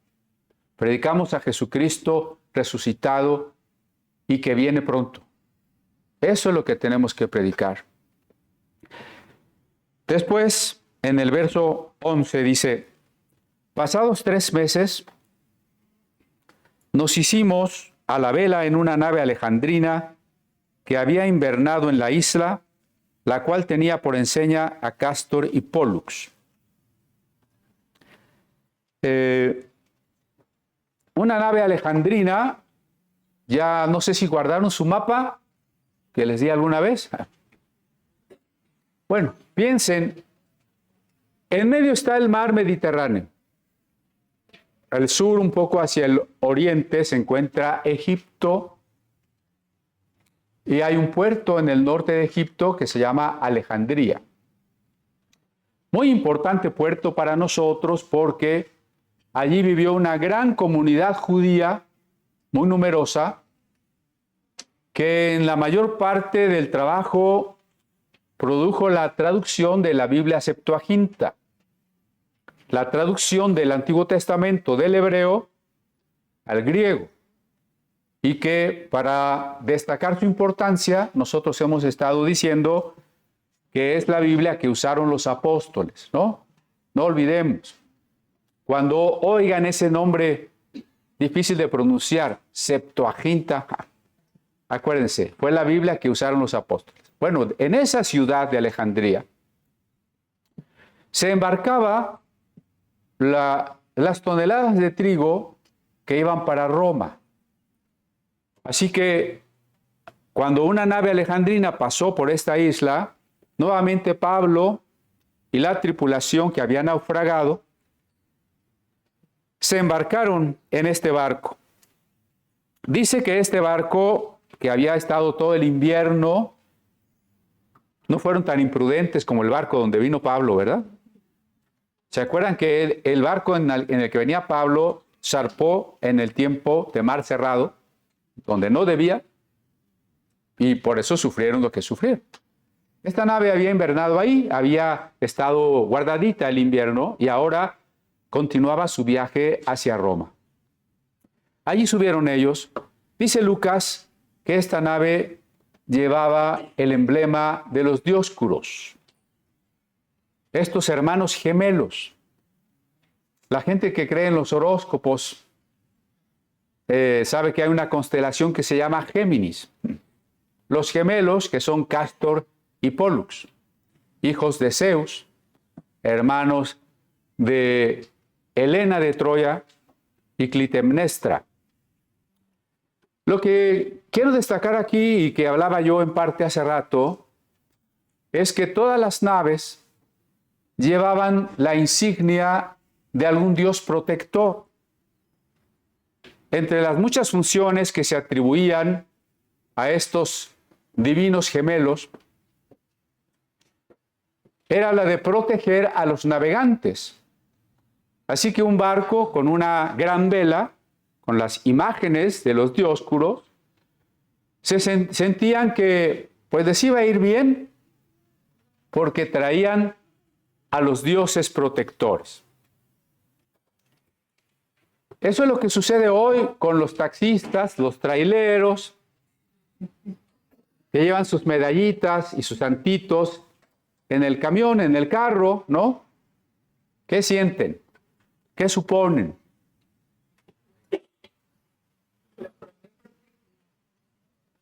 Speaker 1: Predicamos a Jesucristo resucitado y que viene pronto. Eso es lo que tenemos que predicar. Después, en el verso 11 dice, pasados 3 meses, nos hicimos a la vela en una nave alejandrina que había invernado en la isla, la cual tenía por enseña a Cástor y Pólux. Una nave alejandrina, ya no sé si guardaron su mapa, que les di alguna vez. Bueno, piensen, en medio está el mar Mediterráneo. Al sur, un poco hacia el oriente, se encuentra Egipto. Y hay un puerto en el norte de Egipto que se llama Alejandría. Muy importante puerto para nosotros porque allí vivió una gran comunidad judía, muy numerosa, que en la mayor parte del trabajo produjo la traducción de la Biblia Septuaginta, la traducción del Antiguo Testamento del hebreo al griego, y que para destacar su importancia, nosotros hemos estado diciendo que es la Biblia que usaron los apóstoles, ¿no? No olvidemos. Cuando oigan ese nombre difícil de pronunciar, Septuaginta, acuérdense, fue la Biblia que usaron los apóstoles. Bueno, en esa ciudad de Alejandría se embarcaba las toneladas de trigo que iban para Roma. Así que cuando una nave alejandrina pasó por esta isla, nuevamente Pablo y la tripulación que había naufragado se embarcaron en este barco. Dice que este barco, que había estado todo el invierno, no fueron tan imprudentes como el barco donde vino Pablo, ¿verdad? ¿Se acuerdan que el barco en el que venía Pablo zarpó en el tiempo de mar cerrado, donde no debía, y por eso sufrieron lo que sufrieron? Esta nave había invernado ahí, había estado guardadita el invierno y ahora continuaba su viaje hacia Roma. Allí subieron ellos. Dice Lucas que esta nave llevaba el emblema de los Dioscuros, estos hermanos gemelos. La gente que cree en los horóscopos sabe que hay una constelación que se llama Géminis. Los gemelos, que son Cástor y Pólux, hijos de Zeus, hermanos de Helena de Troya y Clitemnestra. Lo que quiero destacar aquí, y que hablaba yo en parte hace rato, es que todas las naves llevaban la insignia de algún dios protector. Entre las muchas funciones que se atribuían a estos divinos gemelos, era la de proteger a los navegantes. Así que un barco con una gran vela, con las imágenes de los dioscuros, sentían que pues les iba a ir bien porque traían a los dioses protectores. Eso es lo que sucede hoy con los taxistas, los traileros, que llevan sus medallitas y sus santitos en el camión, en el carro, ¿no? ¿Qué sienten? ¿Qué suponen?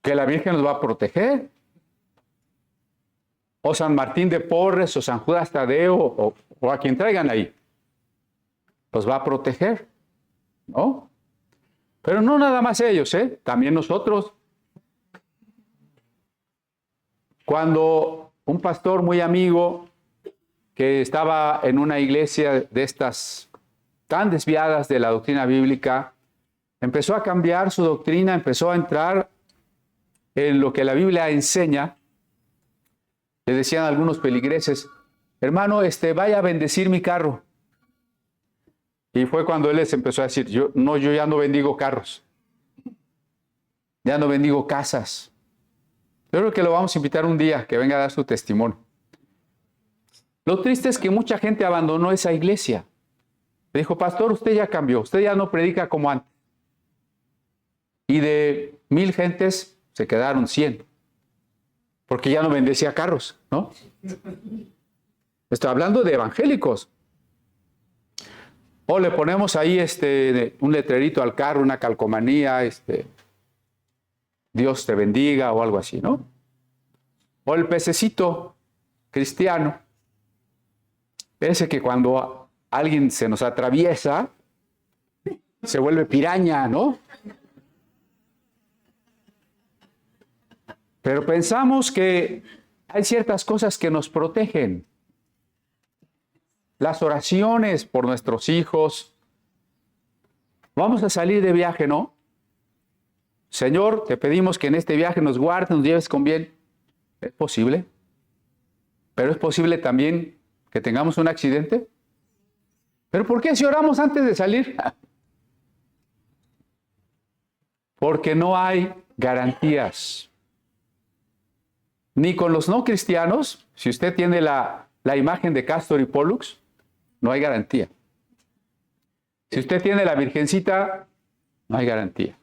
Speaker 1: Que la Virgen los va a proteger. O San Martín de Porres, o San Judas Tadeo, o a quien traigan ahí. Los va a proteger, ¿no? Pero no nada más ellos, ¿eh? También nosotros. Cuando un pastor muy amigo que estaba en una iglesia de estas tan desviadas de la doctrina bíblica, empezó a cambiar su doctrina, empezó a entrar en lo que la Biblia enseña, le decían a algunos peligreses, hermano, vaya a bendecir mi carro. Y fue cuando él les empezó a decir, yo ya no bendigo carros, ya no bendigo casas. Yo creo que lo vamos a invitar un día, que venga a dar su testimonio. Lo triste es que mucha gente abandonó esa iglesia. Le dijo, pastor, usted ya cambió, usted ya no predica como antes. Y de 1000 gentes se quedaron 100, porque ya no bendecía carros, ¿no? Estoy hablando de evangélicos. O le ponemos ahí un letrerito al carro, una calcomanía, Dios te bendiga o algo así, ¿no? O el pececito cristiano, ese que cuando alguien se nos atraviesa, se vuelve piraña, ¿no? Pero pensamos que hay ciertas cosas que nos protegen. Las oraciones por nuestros hijos. Vamos a salir de viaje, ¿no? Señor, te pedimos que en este viaje nos guardes, nos lleves con bien. ¿Es posible? Pero es posible también que tengamos un accidente. ¿Pero por qué si oramos antes de salir? Porque no hay garantías. Ni con los no cristianos, si usted tiene la imagen de Castor y Pollux, no hay garantía. Si usted tiene la Virgencita, no hay garantía.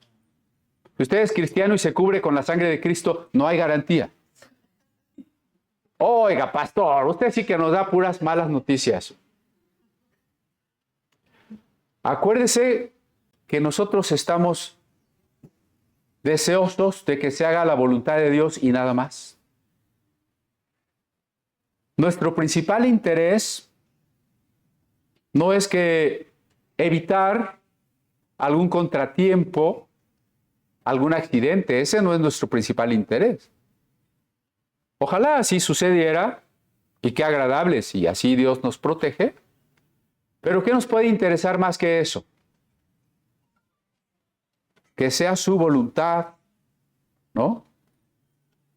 Speaker 1: Si usted es cristiano y se cubre con la sangre de Cristo, no hay garantía. Oiga, pastor, usted sí que nos da puras malas noticias. Acuérdese que nosotros estamos deseosos de que se haga la voluntad de Dios y nada más. Nuestro principal interés no es que evitar algún contratiempo, algún accidente. Ese no es nuestro principal interés. Ojalá así sucediera y qué agradable si así Dios nos protege. Pero ¿qué nos puede interesar más que eso? Que sea su voluntad, ¿no?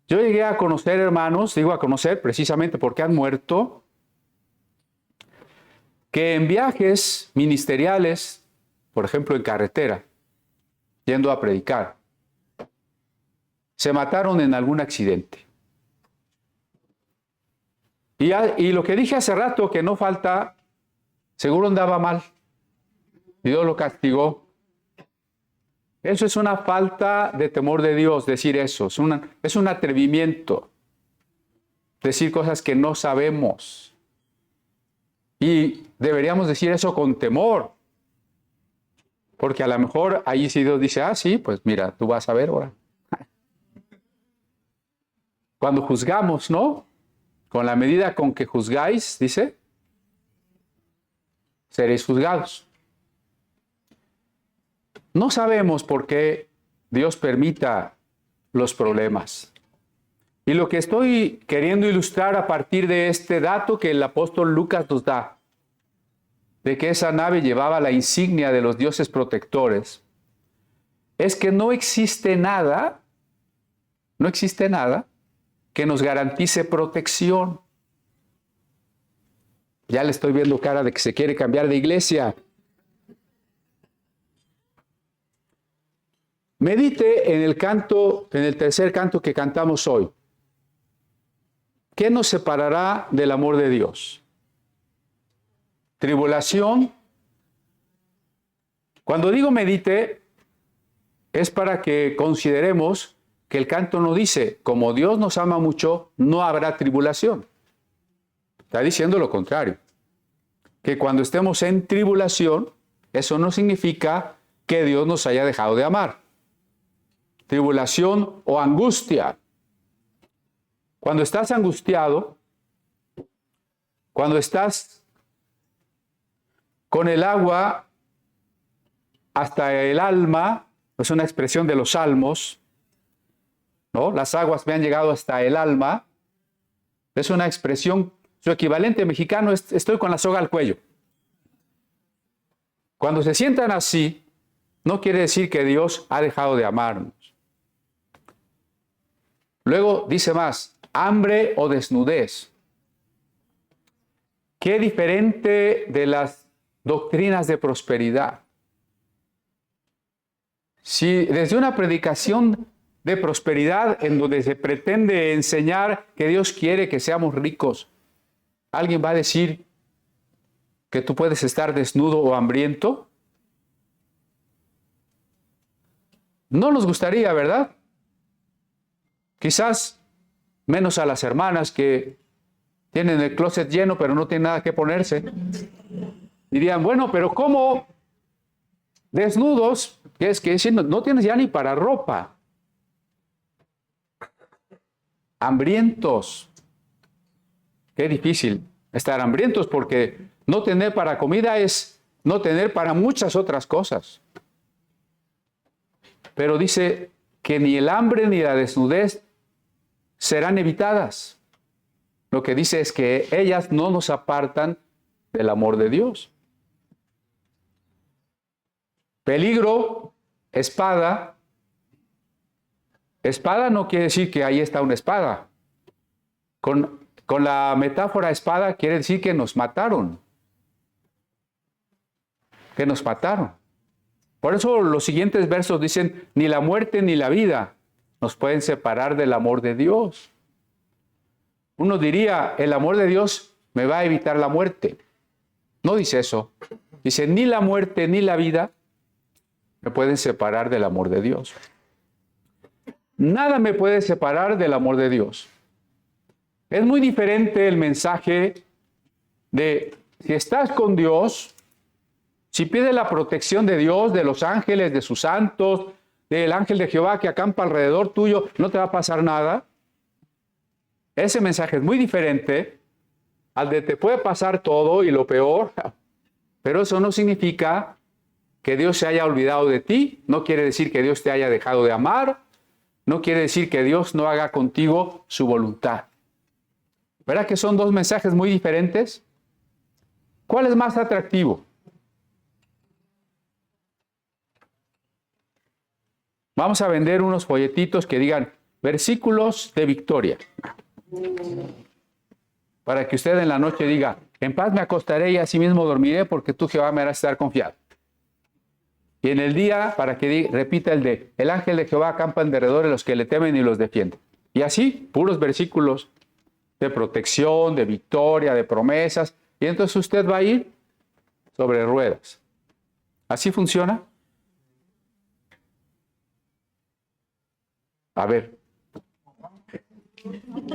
Speaker 1: Yo llegué a conocer hermanos, digo a conocer precisamente porque han muerto, que en viajes ministeriales, por ejemplo en carretera, yendo a predicar, se mataron en algún accidente. Y lo que dije hace rato, que no falta, seguro andaba mal, Dios lo castigó. Eso es una falta de temor de Dios, decir eso. Es un atrevimiento. Decir cosas que no sabemos. Y deberíamos decir eso con temor. Porque a lo mejor ahí sí Dios dice, sí, pues mira, tú vas a ver ahora. Cuando juzgamos, ¿no? Con la medida con que juzgáis, dice, seréis juzgados. No sabemos por qué Dios permita los problemas. Y lo que estoy queriendo ilustrar a partir de este dato que el apóstol Lucas nos da, de que esa nave llevaba la insignia de los dioses protectores, es que no existe nada que nos garantice protección. Ya le estoy viendo cara de que se quiere cambiar de iglesia. Medite en el canto, en el tercer canto que cantamos hoy. ¿Qué nos separará del amor de Dios? Tribulación. Cuando digo medite, es para que consideremos que el canto no dice, como Dios nos ama mucho, no habrá tribulación. Está diciendo lo contrario. Que cuando estemos en tribulación, eso no significa que Dios nos haya dejado de amar. Tribulación o angustia. Cuando estás angustiado, cuando estás con el agua hasta el alma, es una expresión de los salmos, ¿no? Las aguas me han llegado hasta el alma. Es una expresión, su equivalente mexicano es estoy con la soga al cuello. Cuando se sientan así, no quiere decir que Dios ha dejado de amarnos. Luego dice más, hambre o desnudez. Qué diferente de las doctrinas de prosperidad. Si desde una predicación de prosperidad en donde se pretende enseñar que Dios quiere que seamos ricos, alguien va a decir que tú puedes estar desnudo o hambriento, no nos gustaría, ¿verdad? Quizás menos a las hermanas que tienen el closet lleno pero no tienen nada que ponerse. Dirían, bueno, pero ¿cómo desnudos? ¿Qué es que decir? No tienes ya ni para ropa. Hambrientos. Qué difícil estar hambrientos porque no tener para comida es no tener para muchas otras cosas. Pero dice que ni el hambre ni la desnudez serán evitadas. Lo que dice es que ellas no nos apartan del amor de Dios. Peligro, espada. Espada no quiere decir que ahí está una espada. Con la metáfora espada quiere decir que nos mataron. Que nos mataron. Por eso los siguientes versos dicen, ni la muerte ni la vida nos pueden separar del amor de Dios. Uno diría, el amor de Dios me va a evitar la muerte. No dice eso. Dice, ni la muerte ni la vida me pueden separar del amor de Dios. Nada me puede separar del amor de Dios. Es muy diferente el mensaje de si estás con Dios, si pides la protección de Dios, de los ángeles, de sus santos, del ángel de Jehová que acampa alrededor tuyo, no te va a pasar nada. Ese mensaje es muy diferente al de te puede pasar todo y lo peor, pero eso no significa que Dios se haya olvidado de ti, no quiere decir que Dios te haya dejado de amar, no quiere decir que Dios no haga contigo su voluntad. ¿Verdad que son dos mensajes muy diferentes? ¿Cuál es más atractivo? Vamos a vender unos folletitos que digan versículos de victoria. Para que usted en la noche diga, en paz me acostaré y asimismo dormiré porque tú, Jehová, me harás estar confiado. Y en el día, para que repita el ángel de Jehová acampa alrededor de los que le temen y los defiende. Y así, puros versículos de protección, de victoria, de promesas. Y entonces usted va a ir sobre ruedas. ¿Así funciona? A ver.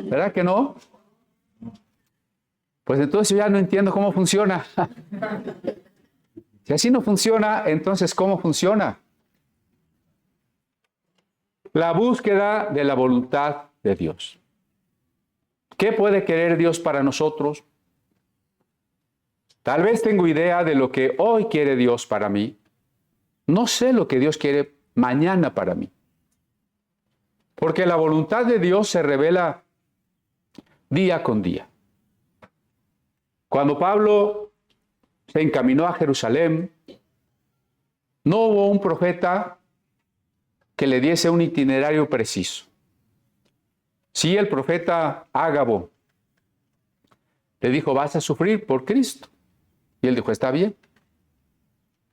Speaker 1: ¿Verdad que no? Pues entonces yo ya no entiendo cómo funciona. Si así no funciona, entonces ¿cómo funciona? La búsqueda de la voluntad de Dios. ¿Qué puede querer Dios para nosotros? Tal vez tengo idea de lo que hoy quiere Dios para mí. No sé lo que Dios quiere mañana para mí. Porque la voluntad de Dios se revela día con día. Cuando Pablo se encaminó a Jerusalén, no hubo un profeta que le diese un itinerario preciso. Sí, el profeta Ágabo, Le dijo, vas a sufrir por Cristo. Y él dijo, está bien.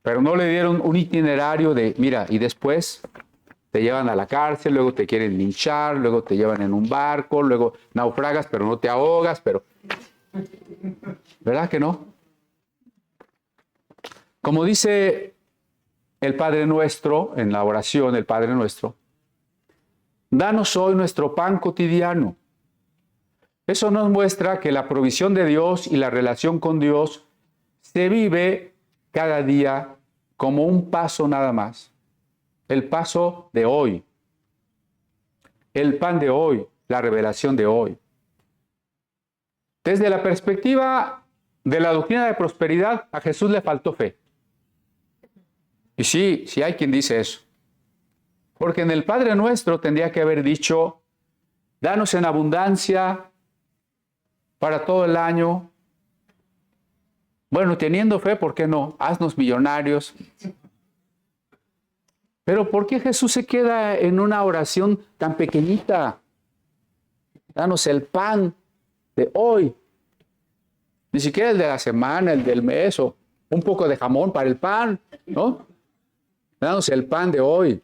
Speaker 1: Pero no le dieron un itinerario de, mira, y después te llevan a la cárcel, luego te quieren linchar, luego te llevan en un barco, luego naufragas, pero no te ahogas, pero... ¿Verdad que no? Como dice el Padre Nuestro, en la oración, el Padre Nuestro, danos hoy nuestro pan cotidiano. Eso nos muestra que la provisión de Dios y la relación con Dios se vive cada día como un paso nada más. El paso de hoy. El pan de hoy, la revelación de hoy. Desde la perspectiva de la doctrina de prosperidad, a Jesús le faltó fe. Y sí hay quien dice eso. Porque en el Padre Nuestro tendría que haber dicho, danos en abundancia para todo el año. Bueno, teniendo fe, ¿por qué no? Haznos millonarios. Pero ¿por qué Jesús se queda en una oración tan pequeñita? Danos el pan de hoy. Ni siquiera el de la semana, el del mes, o un poco de jamón para el pan, ¿no? Danos el pan de hoy.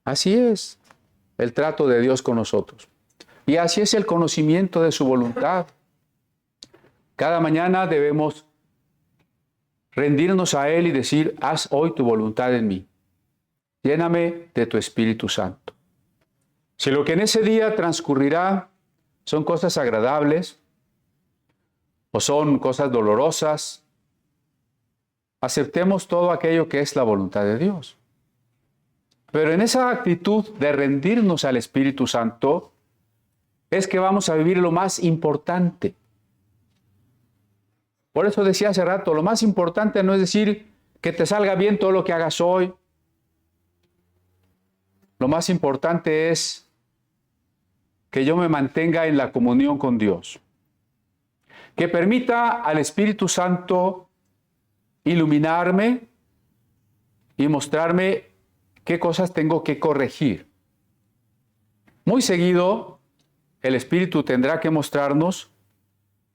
Speaker 1: Así es el trato de Dios con nosotros. Y así es el conocimiento de su voluntad. Cada mañana debemos rendirnos a Él y decir, haz hoy tu voluntad en mí. Lléname de tu Espíritu Santo. Si lo que en ese día transcurrirá son cosas agradables o son cosas dolorosas, aceptemos todo aquello que es la voluntad de Dios. Pero en esa actitud de rendirnos al Espíritu Santo es que vamos a vivir lo más importante. Por eso decía hace rato, lo más importante no es decir que te salga bien todo lo que hagas hoy. Lo más importante es que yo me mantenga en la comunión con Dios. Que permita al Espíritu Santo iluminarme y mostrarme qué cosas tengo que corregir. Muy seguido, el Espíritu tendrá que mostrarnos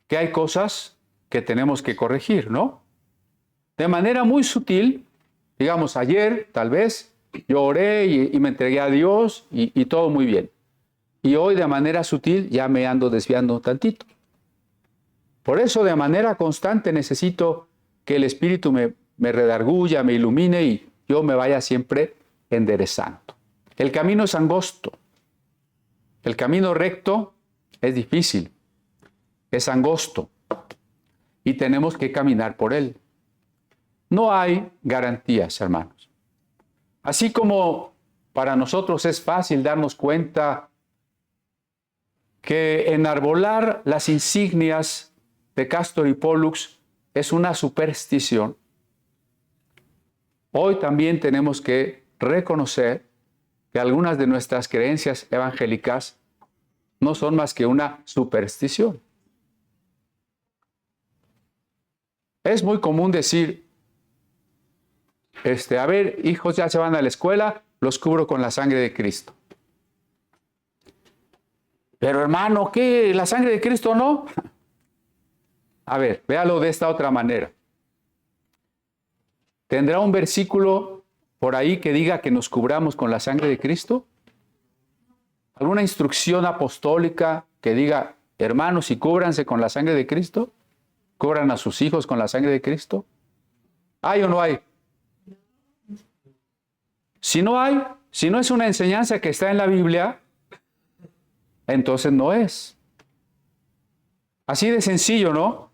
Speaker 1: que hay cosas que tenemos que corregir, ¿no? De manera muy sutil, digamos, ayer, tal vez, yo oré y me entregué a Dios y todo muy bien. Y hoy, de manera sutil, ya me ando desviando tantito. Por eso, de manera constante, necesito que el Espíritu me redarguya, me ilumine y yo me vaya siempre enderezando. El camino es angosto. El camino recto es difícil, es angosto y tenemos que caminar por él. No hay garantías, hermanos. Así como para nosotros es fácil darnos cuenta que enarbolar las insignias de Castor y Pollux es una superstición, hoy también tenemos que reconocer que algunas de nuestras creencias evangélicas no son más que una superstición. Es muy común decir, a ver, hijos ya se van a la escuela, los cubro con la sangre de Cristo. Pero hermano, ¿qué? ¿La sangre de Cristo no? A ver, véalo de esta otra manera. ¿Tendrá un versículo por ahí que diga que nos cubramos con la sangre de Cristo? ¿Alguna instrucción apostólica que diga, hermanos, y cúbranse con la sangre de Cristo? ¿Cubran a sus hijos con la sangre de Cristo? ¿Hay o no hay? Si no hay, si no es una enseñanza que está en la Biblia, entonces no es. Así de sencillo, ¿no?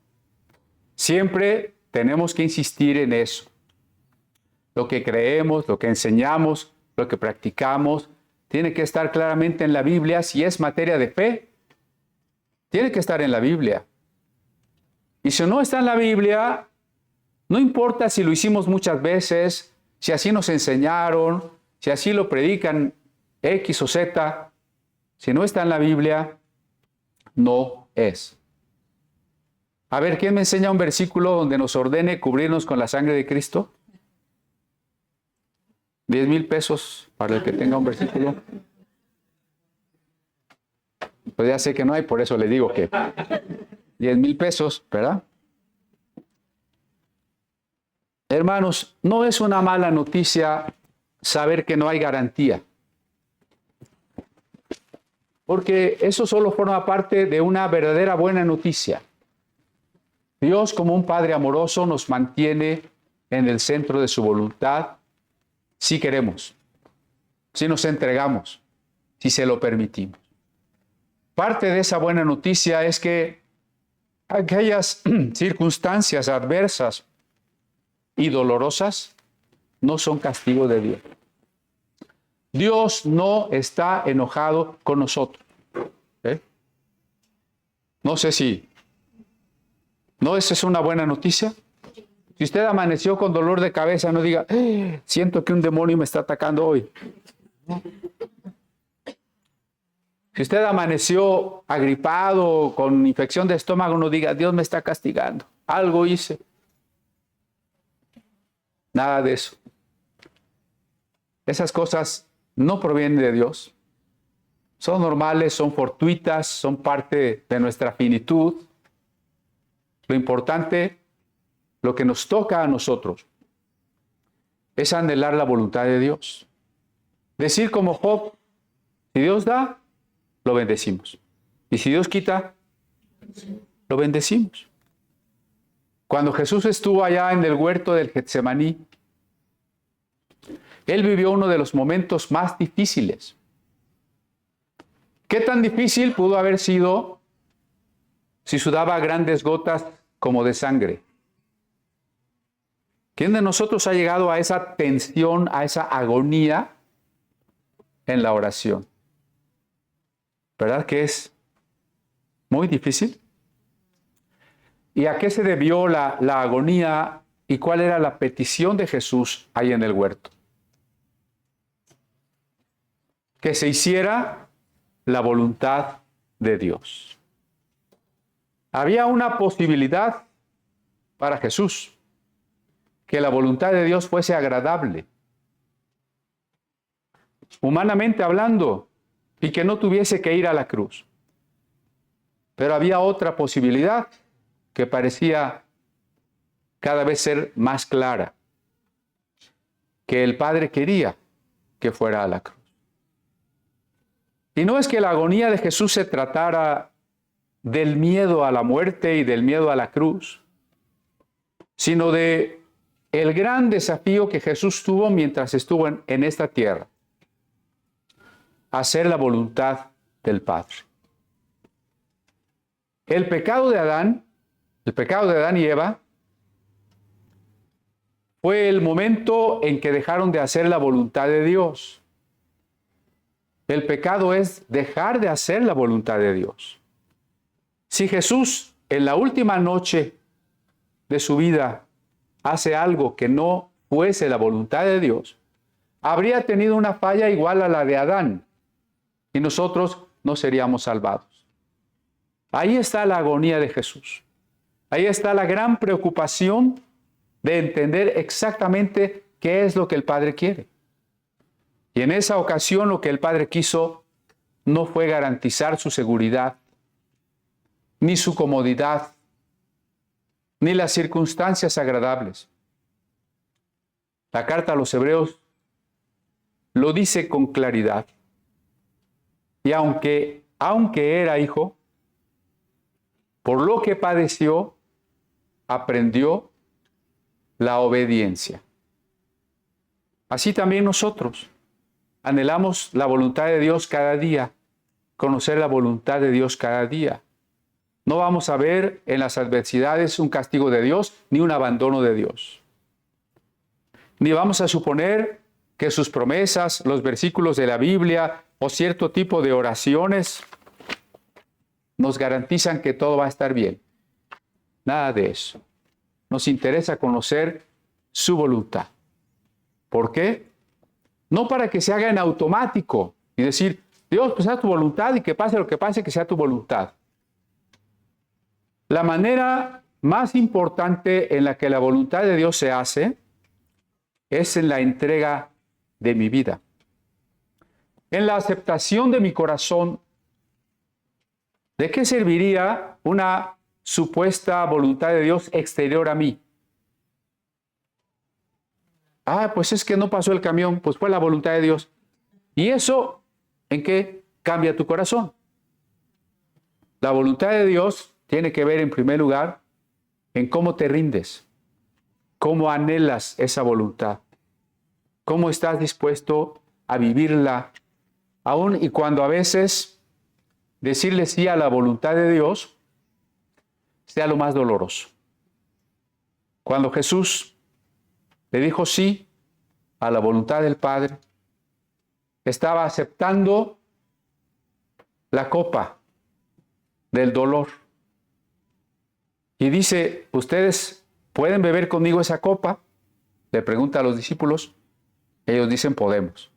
Speaker 1: Siempre tenemos que insistir en eso. Lo que creemos, lo que enseñamos, lo que practicamos, tiene que estar claramente en la Biblia. Si es materia de fe, tiene que estar en la Biblia. Y si no está en la Biblia, no importa si lo hicimos muchas veces, si así nos enseñaron, si así lo predican X o Z, si no está en la Biblia, no es. A ver, ¿quién me enseña un versículo donde nos ordene cubrirnos con la sangre de Cristo? 10,000 pesos para el que tenga un versículo. Pues ya sé que no hay, por eso le digo que 10,000 pesos, ¿verdad? Hermanos, no es una mala noticia saber que no hay garantía, porque eso solo forma parte de una verdadera buena noticia. Dios, como un Padre amoroso, nos mantiene en el centro de su voluntad si queremos, si nos entregamos, si se lo permitimos. Parte de esa buena noticia es que aquellas circunstancias adversas y dolorosas no son castigo de Dios. Dios no está enojado con nosotros. No sé si... ¿No esa es una buena noticia? Si usted amaneció con dolor de cabeza, no diga, siento que un demonio me está atacando hoy. Si usted amaneció agripado, con infección de estómago, no diga, Dios me está castigando. Algo hice. Nada de eso. Esas cosas no provienen de Dios. Son normales, son fortuitas, son parte de nuestra finitud. Lo importante, lo que nos toca a nosotros, es anhelar la voluntad de Dios. Decir como Job, si Dios da, lo bendecimos. Y si Dios quita, lo bendecimos. Cuando Jesús estuvo allá en el huerto del Getsemaní, Él vivió uno de los momentos más difíciles. ¿Qué tan difícil pudo haber sido si sudaba grandes gotas como de sangre? ¿Quién de nosotros ha llegado a esa tensión, a esa agonía en la oración? ¿Verdad que es muy difícil? ¿Y a qué se debió la agonía y cuál era la petición de Jesús ahí en el huerto? Que se hiciera la voluntad de Dios. Había una posibilidad para Jesús, que la voluntad de Dios fuese agradable, humanamente hablando, y que no tuviese que ir a la cruz. Pero había otra posibilidad que parecía cada vez ser más clara, que el Padre quería que fuera a la cruz. Y no es que la agonía de Jesús se tratara del miedo a la muerte y del miedo a la cruz, sino de el gran desafío que Jesús tuvo mientras estuvo en esta tierra: hacer la voluntad del Padre. El pecado de Adán y Eva, fue el momento en que dejaron de hacer la voluntad de Dios. El pecado es dejar de hacer la voluntad de Dios. Si Jesús en la última noche de su vida hace algo que no fuese la voluntad de Dios, habría tenido una falla igual a la de Adán y nosotros no seríamos salvados. Ahí está la agonía de Jesús. Ahí está la gran preocupación de entender exactamente qué es lo que el Padre quiere. Y en esa ocasión lo que el Padre quiso no fue garantizar su seguridad, ni su comodidad, ni las circunstancias agradables. La carta a los Hebreos lo dice con claridad. Y aunque era hijo, por lo que padeció, aprendió la obediencia. Así también nosotros anhelamos la voluntad de Dios cada día, conocer la voluntad de Dios cada día. No vamos a ver en las adversidades un castigo de Dios ni un abandono de Dios. Ni vamos a suponer que sus promesas, los versículos de la Biblia o cierto tipo de oraciones nos garantizan que todo va a estar bien. Nada de eso. Nos interesa conocer su voluntad. ¿Por qué? No para que se haga en automático y decir, Dios, pues haz tu voluntad y que pase lo que pase, que sea tu voluntad. La manera más importante en la que la voluntad de Dios se hace es en la entrega de mi vida, en la aceptación de mi corazón ¿De qué serviría una supuesta voluntad de Dios exterior a mí? Ah, pues es que no pasó el camión, pues fue la voluntad de Dios. ¿Y eso en qué cambia tu corazón? La voluntad de Dios tiene que ver en primer lugar en cómo te rindes, cómo anhelas esa voluntad, cómo estás dispuesto a vivirla, aun y cuando a veces decirle sí a la voluntad de Dios sea lo más doloroso. Cuando Jesús le dijo sí a la voluntad del Padre, estaba aceptando la copa del dolor. Y dice, ¿ustedes pueden beber conmigo esa copa? Le pregunta a los discípulos. Ellos dicen, podemos.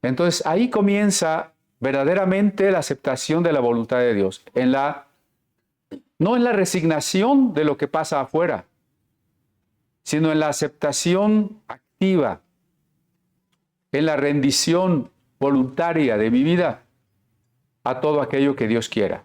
Speaker 1: Entonces ahí comienza verdaderamente la aceptación de la voluntad de Dios. No en la resignación de lo que pasa afuera, sino en la aceptación activa, en la rendición voluntaria de mi vida a todo aquello que Dios quiera.